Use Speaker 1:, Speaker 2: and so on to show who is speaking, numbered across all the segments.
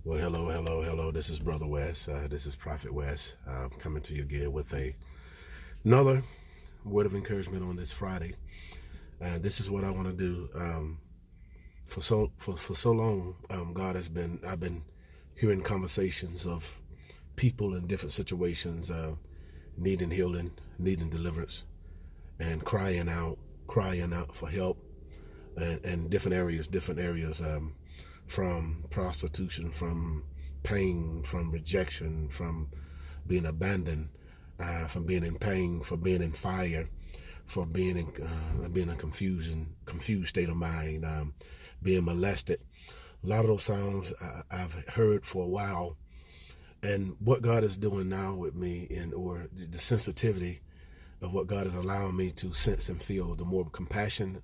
Speaker 1: Well, hello. This is Brother West. This is Prophet West coming to you again with another word of encouragement on this Friday. This is what I want to do. For so long, I've been hearing conversations of people in different situations needing healing, needing deliverance, and crying out for help, and different areas. From prostitution, from pain, from rejection, from being abandoned, from being in pain, for being in fire, for being in a confused state of mind, being molested. A lot of those sounds I've heard for a while, and what God is doing now with me, or the sensitivity of what God is allowing me to sense and feel, the more compassionate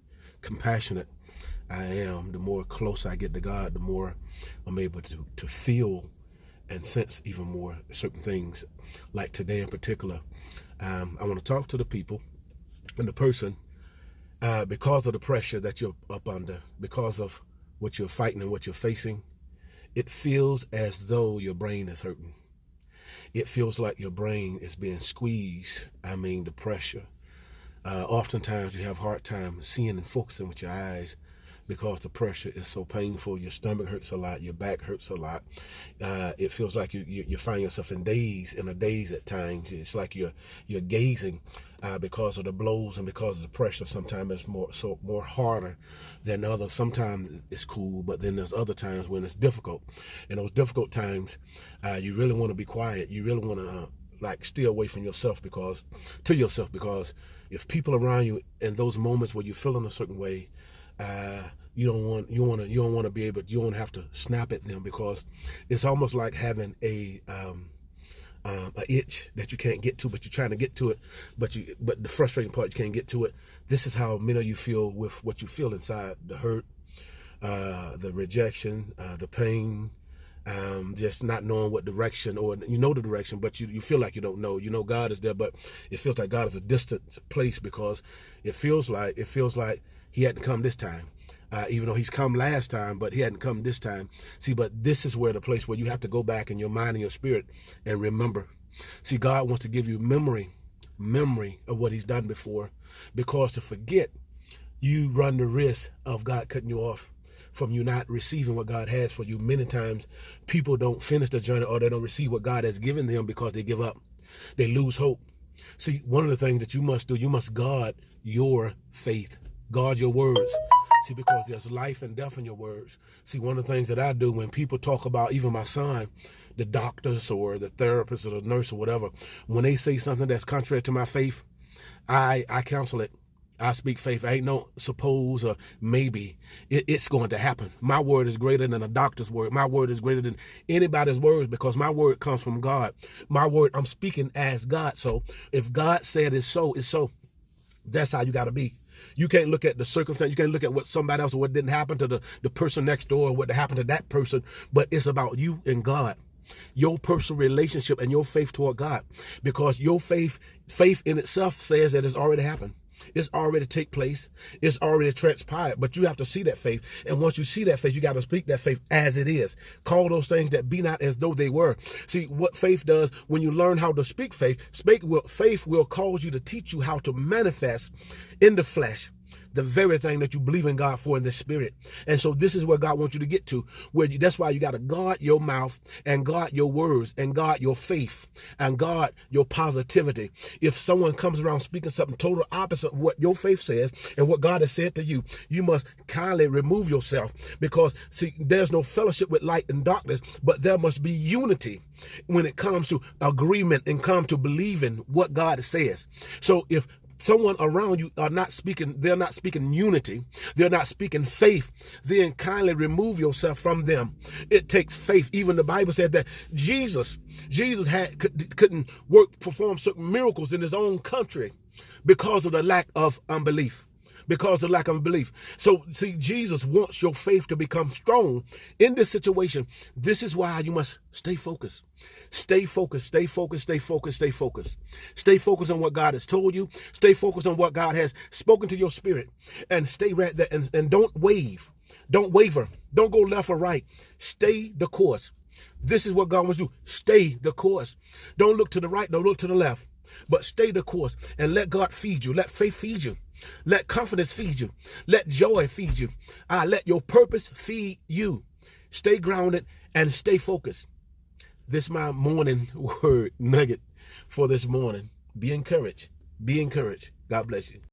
Speaker 1: I am, the more close I get to God, the more I'm able to feel and sense even more certain things. Like today in particular, I want to talk to the people and the person because of the pressure that you're up under, because of what you're fighting and what you're facing. It feels as though your brain is hurting. It feels like your brain is being squeezed. The pressure. Oftentimes you have a hard time seeing and focusing with your eyes because the pressure is so painful. Your stomach hurts a lot. Your back hurts a lot. It feels like you find yourself in a daze at times. It's like you're gazing because of the blows and because of the pressure. Sometimes it's more harder than others. Sometimes it's cool, but then there's other times when it's difficult. In those difficult times, you really want to be quiet. You really want to stay away from yourself because if people around you in those moments where you're feeling a certain way, you don't want to have to snap at them, because it's almost like having a itch that you can't get to, but you're trying to get to it, but the frustrating part, you can't get to it. This is how many of you feel with what you feel inside: the hurt, the rejection, the pain, just not knowing what direction, or you know the direction, but you feel like you don't know. You know God is there, but it feels like God is a distant place, because it feels like he hadn't come this time. Even though he's come last time, but he hadn't come this time. See, but this is where the place where you have to go back in your mind and your spirit and remember. See, God wants to give you memory of what he's done before, because to forget, you run the risk of God cutting you off from you not receiving what God has for you. Many times people don't finish the journey, or they don't receive what God has given them because they give up. They lose hope. See, one of the things that you must do, you must guard your faith, guard your words. See, because there's life and death in your words. See, one of the things that I do when people talk about, even my son, the doctors or the therapist or the nurse or whatever, when they say something that's contrary to my faith, I counsel it. I speak faith. I ain't no suppose or maybe. It's going to happen. My word is greater than a doctor's word. My word is greater than anybody's words, because my word comes from God. My word, I'm speaking as God. So if God said it's so, it's so. That's how you got to be. You can't look at the circumstance. You can't look at what somebody else or what didn't happen to the person next door, or what happened to that person. But it's about you and God, your personal relationship and your faith toward God, because your faith in itself says that it's already happened. It's already take place. It's already transpired, but you have to see that faith. And once you see that faith, you got to speak that faith as it is. Call those things that be not as though they were. See, what faith does, when you learn how to speak faith, faith will cause you to teach you how to manifest in the flesh the very thing that you believe in God for in the spirit. And so this is where God wants you to get to, that's why you got to guard your mouth and guard your words and guard your faith and guard your positivity. If someone comes around speaking something total opposite of what your faith says and what God has said to you, you must kindly remove yourself, because see, there's no fellowship with light and darkness, but there must be unity when it comes to agreement and come to believing what God says. So if someone around you they're not speaking unity, they're not speaking faith, then kindly remove yourself from them. It takes faith. Even the Bible said that Jesus couldn't perform certain miracles in his own country because of the lack of unbelief. So see, Jesus wants your faith to become strong in this situation. This is why you must stay focused. Stay focused on what God has told you. Stay focused on what God has spoken to your spirit, and stay right there, and don't waver. Don't go left or right. Stay the course. This is what God wants to do. Stay the course. Don't look to the right. Don't look to the left. But stay the course and let God feed you. Let faith feed you. Let confidence feed you. Let joy feed you. Let your purpose feed you. Stay grounded and stay focused. This is my morning word nugget for this morning. Be encouraged. Be encouraged. God bless you.